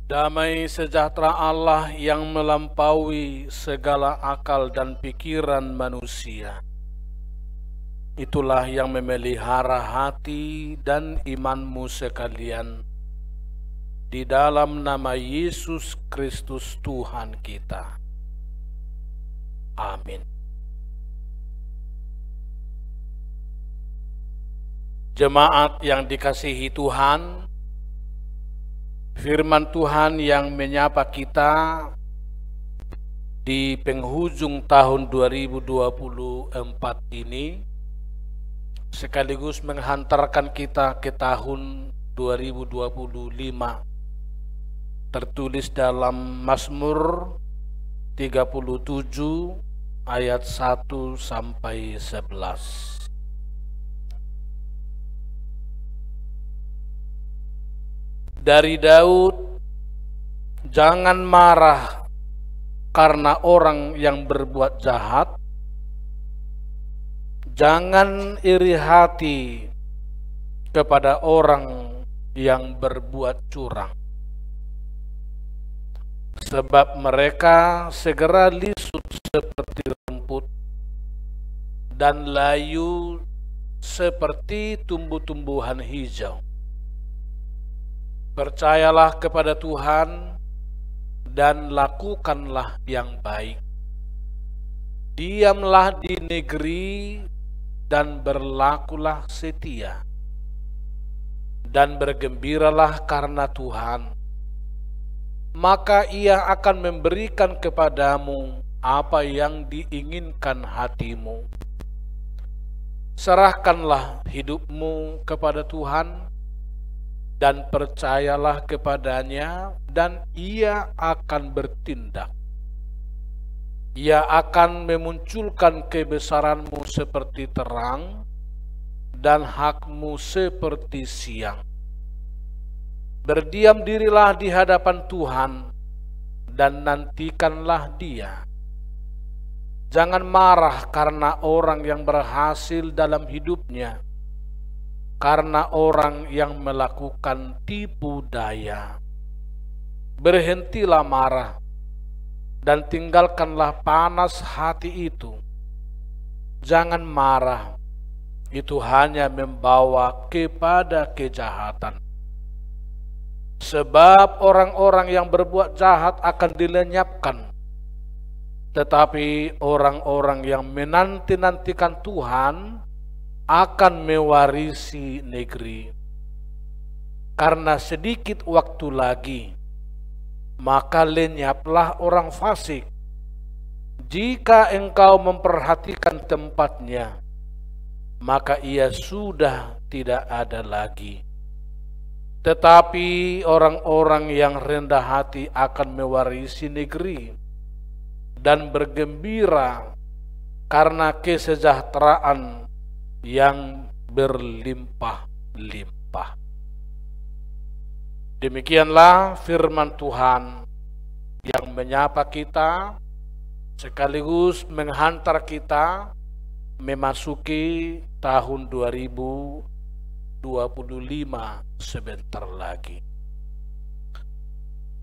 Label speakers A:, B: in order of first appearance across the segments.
A: Damai sejahtera Allah yang melampaui segala akal dan pikiran manusia, itulah yang memelihara hati dan imanmu sekalian di dalam nama Yesus Kristus Tuhan kita. Amin. Jemaat yang dikasihi Tuhan, firman Tuhan yang menyapa kita di penghujung tahun 2024 ini sekaligus menghantarkan kita ke tahun 2025, tertulis dalam Mazmur 37 ayat 1 sampai 11. Dari Daud, jangan marah karena orang yang berbuat jahat, jangan iri hati kepada orang yang berbuat curang, sebab mereka segera lisut seperti rumput dan layu seperti tumbuh-tumbuhan hijau. Percayalah kepada Tuhan dan lakukanlah yang baik. Diamlah di negeri dan berlakulah setia. Dan bergembiralah karena Tuhan. Maka Ia akan memberikan kepadamu apa yang diinginkan hatimu. Serahkanlah hidupmu kepada Tuhan dan percayalah kepadanya, dan Ia akan bertindak. Ia akan memunculkan kebesaranmu seperti terang dan hakmu seperti siang. Berdiam dirilah di hadapan Tuhan dan nantikanlah Dia. Jangan marah karena orang yang berhasil dalam hidupnya, karena orang yang melakukan tipu daya. Berhentilah marah dan tinggalkanlah panas hati itu. Jangan marah, itu hanya membawa kepada kejahatan. Sebab orang-orang yang berbuat jahat akan dilenyapkan, tetapi orang-orang yang menanti-nantikan Tuhan akan mewarisi negeri. Karena sedikit waktu lagi, maka lenyaplah orang fasik. Jika engkau memperhatikan tempatnya, maka ia sudah tidak ada lagi. Tetapi orang-orang yang rendah hati akan mewarisi negeri dan bergembira karena kesejahteraan yang berlimpah-limpah. Demikianlah firman Tuhan yang menyapa kita sekaligus menghantar kita memasuki tahun 2025 sebentar lagi.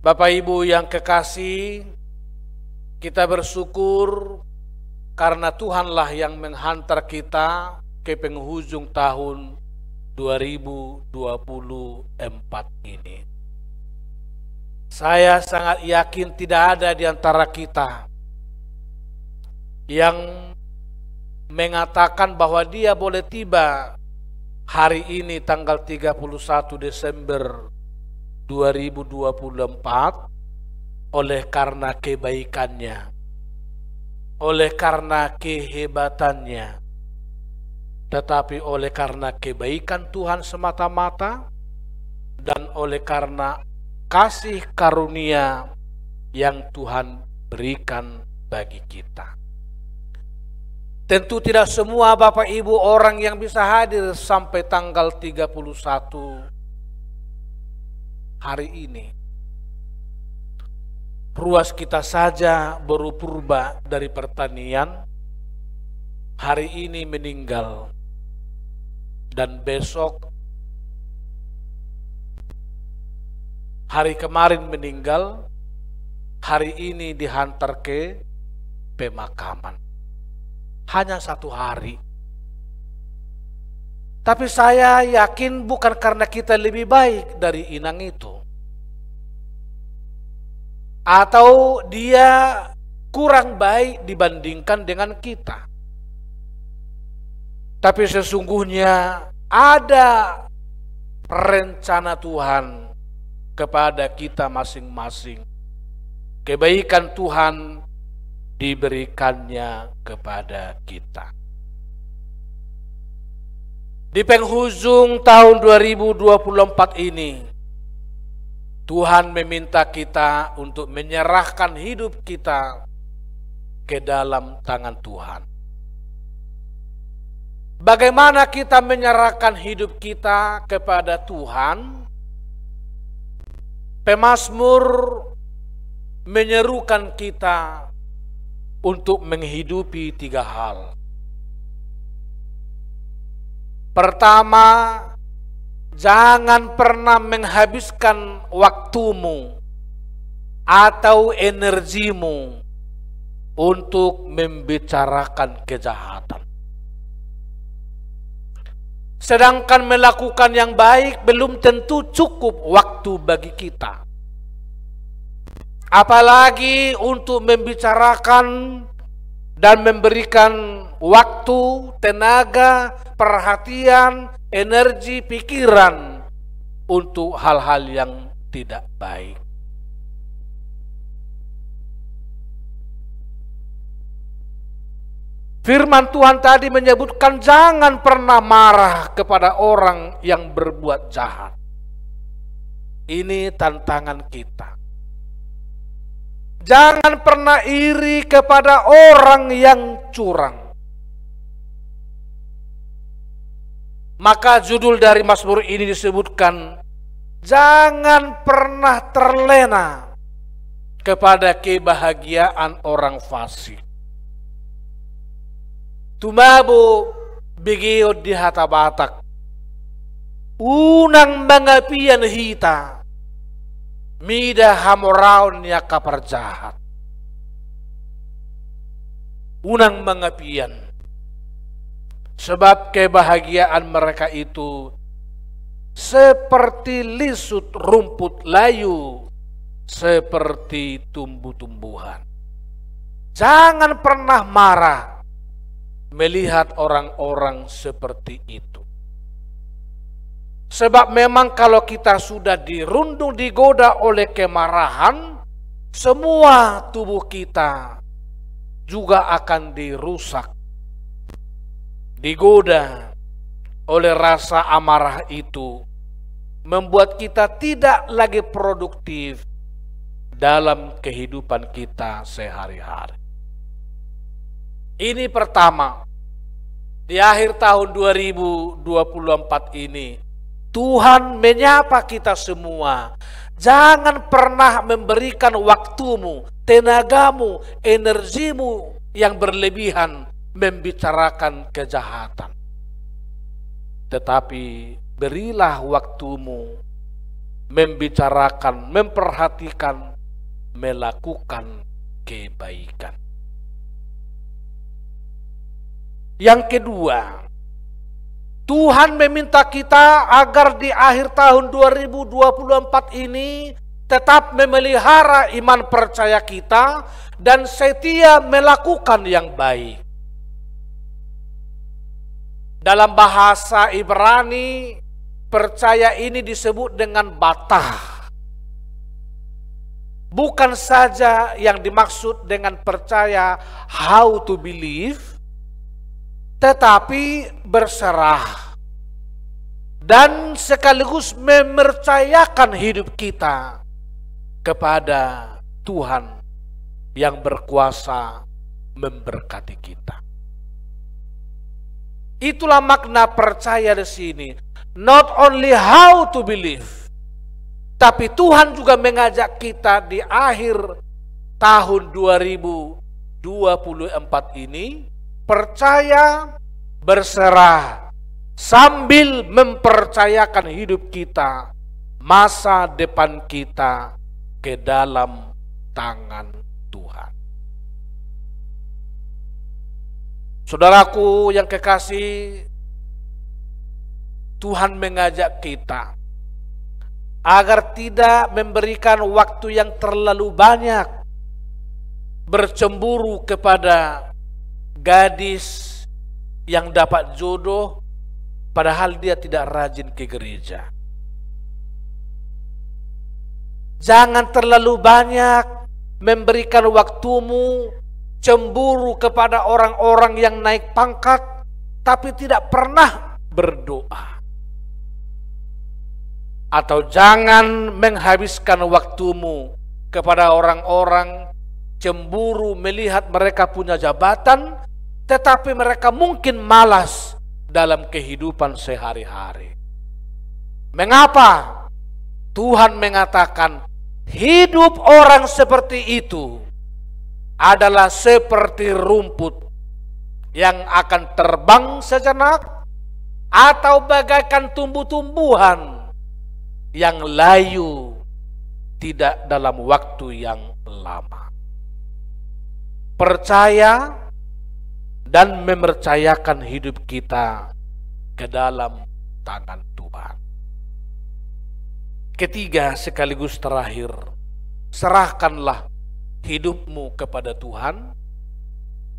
A: Bapak Ibu yang kekasih, kita bersyukur karena Tuhanlah yang menghantar kita ke penghujung tahun 2024 ini. Saya sangat yakin tidak ada di antara kita yang mengatakan bahwa dia boleh tiba hari ini tanggal 31 Desember 2024 oleh karena kebaikannya, oleh karena kehebatannya, tetapi oleh karena kebaikan Tuhan semata-mata dan oleh karena kasih karunia yang Tuhan berikan bagi kita. Tentu tidak semua Bapak Ibu orang yang bisa hadir sampai tanggal 31 hari ini. Ruas kita saja baru purba dari pertanian, hari ini meninggal. Dan besok hari kemarin meninggal, hari ini dihantar ke pemakaman. Hanya 1 hari. Tapi saya yakin bukan karena kita lebih baik dari inang itu, atau dia kurang baik dibandingkan dengan kita. Tapi sesungguhnya ada rencana Tuhan kepada kita masing-masing. Kebaikan Tuhan diberikannya kepada kita. Di penghujung tahun 2024 ini, Tuhan meminta kita untuk menyerahkan hidup kita ke dalam tangan Tuhan. Bagaimana kita menyerahkan hidup kita kepada Tuhan? Pemazmur menyerukan kita untuk menghidupi 3 hal. Pertama, jangan pernah menghabiskan waktumu atau energimu untuk membicarakan kejahatan. Sedangkan melakukan yang baik belum tentu cukup waktu bagi kita. Apalagi untuk membicarakan dan memberikan waktu, tenaga, perhatian, energi, pikiran untuk hal-hal yang tidak baik. Firman Tuhan tadi menyebutkan jangan pernah marah kepada orang yang berbuat jahat. Ini tantangan kita. Jangan pernah iri kepada orang yang curang. Maka judul dari Mazmur ini disebutkan, jangan pernah terlena kepada kebahagiaan orang fasik. Tumabo bigio di hatabatak, unang mga piyan hita, mida hamoraon niya kaparjahat. Unang mga piyan, sebab kebahagiaan mereka itu seperti lisut rumput layu, seperti tumbuh-tumbuhan. Jangan pernah marah melihat orang-orang seperti itu. Sebab memang kalau kita sudah dirundung, digoda oleh kemarahan, semua tubuh kita juga akan dirusak. Digoda oleh rasa amarah itu, membuat kita tidak lagi produktif dalam kehidupan kita sehari-hari. Ini pertama, di akhir tahun 2024 ini, Tuhan menyapa kita semua. Jangan pernah memberikan waktumu, tenagamu, energimu yang berlebihan membicarakan kejahatan. Tetapi berilah waktumu membicarakan, memperhatikan, melakukan kebaikan. Yang kedua, Tuhan meminta kita agar di akhir tahun 2024 ini tetap memelihara iman percaya kita dan setia melakukan yang baik. Dalam bahasa Ibrani, percaya ini disebut dengan batah. Bukan saja yang dimaksud dengan percaya how to believe, tetapi berserah dan sekaligus mempercayakan hidup kita kepada Tuhan yang berkuasa memberkati kita. Itulah makna percaya di sini. Not only how to believe, tapi Tuhan juga mengajak kita di akhir tahun 2024 ini percaya, berserah, sambil mempercayakan hidup kita masa depan kita ke dalam tangan Tuhan. Saudaraku yang kekasih, Tuhan mengajak kita agar tidak memberikan waktu yang terlalu banyak bercemburu kepada gadis yang dapat jodoh padahal dia tidak rajin ke gereja. Jangan terlalu banyak memberikan waktumu cemburu kepada orang-orang yang naik pangkat tapi tidak pernah berdoa. Atau jangan menghabiskan waktumu kepada orang-orang cemburu melihat mereka punya jabatan tetapi mereka mungkin malas dalam kehidupan sehari-hari. Mengapa? Tuhan mengatakan hidup orang seperti itu adalah seperti rumput yang akan terbang sejenak atau bagaikan tumbuh-tumbuhan yang layu tidak dalam waktu yang lama. Percaya dan mempercayakan hidup kita ke dalam tangan Tuhan. Ketiga sekaligus terakhir, serahkanlah hidupmu kepada Tuhan,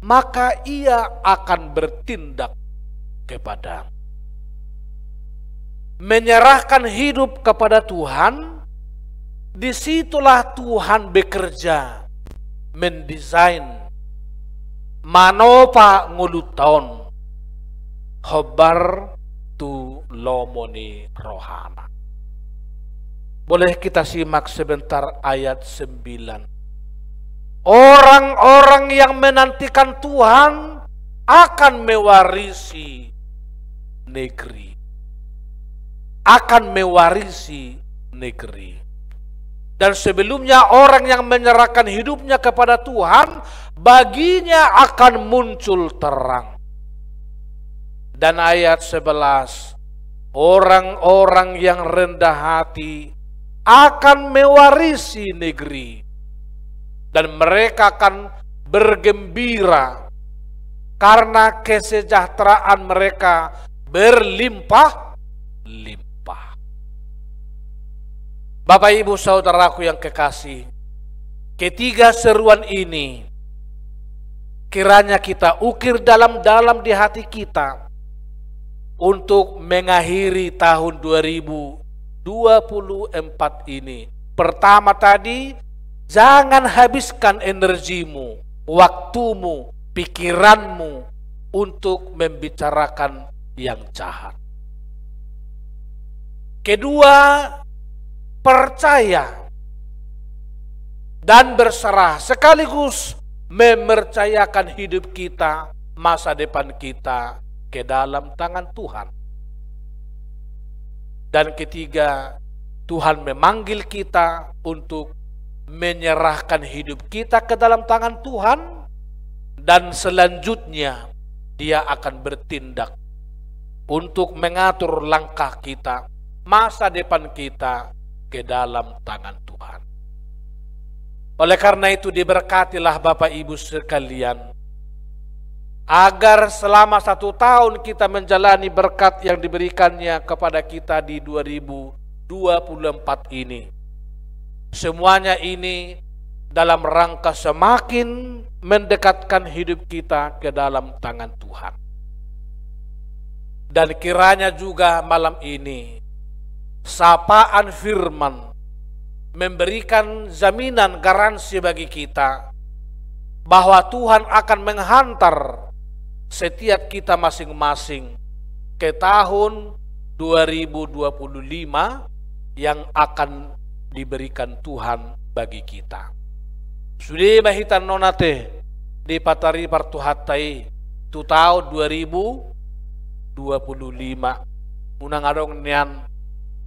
A: maka Ia akan bertindak kepadamu. Menyerahkan hidup kepada Tuhan, disitulah Tuhan bekerja, mendesain, manopa nguluton, hobar tu lomoni rohana. Boleh kita simak sebentar ayat 9. Orang-orang yang menantikan Tuhan akan mewarisi negeri. Akan mewarisi negeri. Dan sebelumnya orang yang menyerahkan hidupnya kepada Tuhan, baginya akan muncul terang. Dan ayat 11, orang-orang yang rendah hati akan mewarisi negeri. Dan mereka akan bergembira karena kesejahteraan mereka berlimpah-limpah. Bapak Ibu Saudaraku yang kekasih, ketiga seruan ini kiranya kita ukir dalam-dalam di hati kita untuk mengakhiri tahun 2024 ini. Pertama tadi, jangan habiskan energimu, waktumu, pikiranmu untuk membicarakan yang jahat. Kedua, percaya dan berserah sekaligus mempercayakan hidup kita, masa depan kita ke dalam tangan Tuhan. Dan ketiga, Tuhan memanggil kita untuk menyerahkan hidup kita ke dalam tangan Tuhan, dan selanjutnya Dia akan bertindak untuk mengatur langkah kita, masa depan kita ke dalam tangan Tuhan. Oleh karena itu diberkatilah Bapak Ibu sekalian, agar selama 1 tahun kita menjalani berkat yang diberikannya kepada kita di 2024 ini. Semuanya ini dalam rangka semakin mendekatkan hidup kita ke dalam tangan Tuhan. Dan kiranya juga malam ini sapaan firman memberikan jaminan garansi bagi kita bahwa Tuhan akan menghantar setiap kita masing-masing ke tahun 2025 yang akan diberikan Tuhan bagi kita. Sudah mahitan nonate di patari partuhatai tu tahun 2025 unang adong nian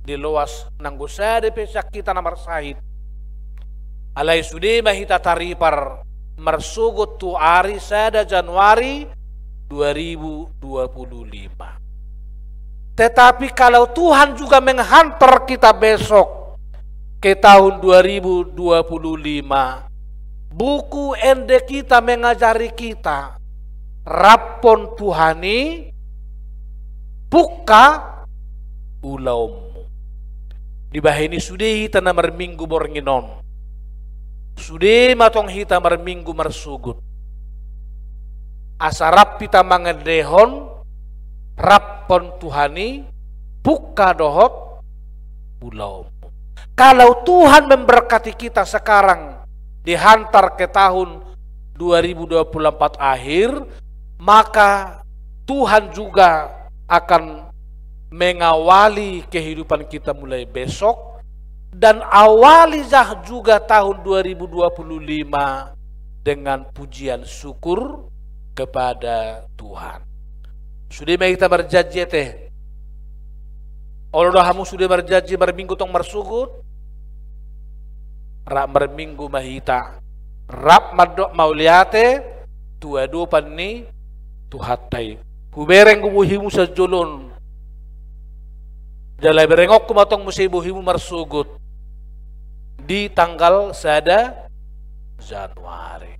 A: di luas nanggusa de pesak kita namar sahid alai sudah mahita taripar marsugut tu ari sada Januari 2025. Tetapi kalau Tuhan juga menghantar kita besok ke tahun 2025, buku ende kita mengajari kita rapon Tuhani buka ulaumu. Di bahini sudah hita na marminggu bornginon, sudah matong hita marminggu marsugut. Asarap kita mangedehon rapon Tuhani buka dohot ulaumu. Kalau Tuhan memberkati kita sekarang dihantar ke tahun 2024 akhir, maka Tuhan juga akan mengawali kehidupan kita mulai besok, dan awali juga tahun 2025 dengan pujian syukur kepada Tuhan. Sudah kita berjanji teh, Allah kamu sudah berjanji berminggu tong marsugut, rak berminggu mahita, rap madok mauliate, tua dua pani tuhatai, kubereng kubuhimu sejulun, jalai berengok kumatong musibuhimu marsugut di tanggal 1 Januari.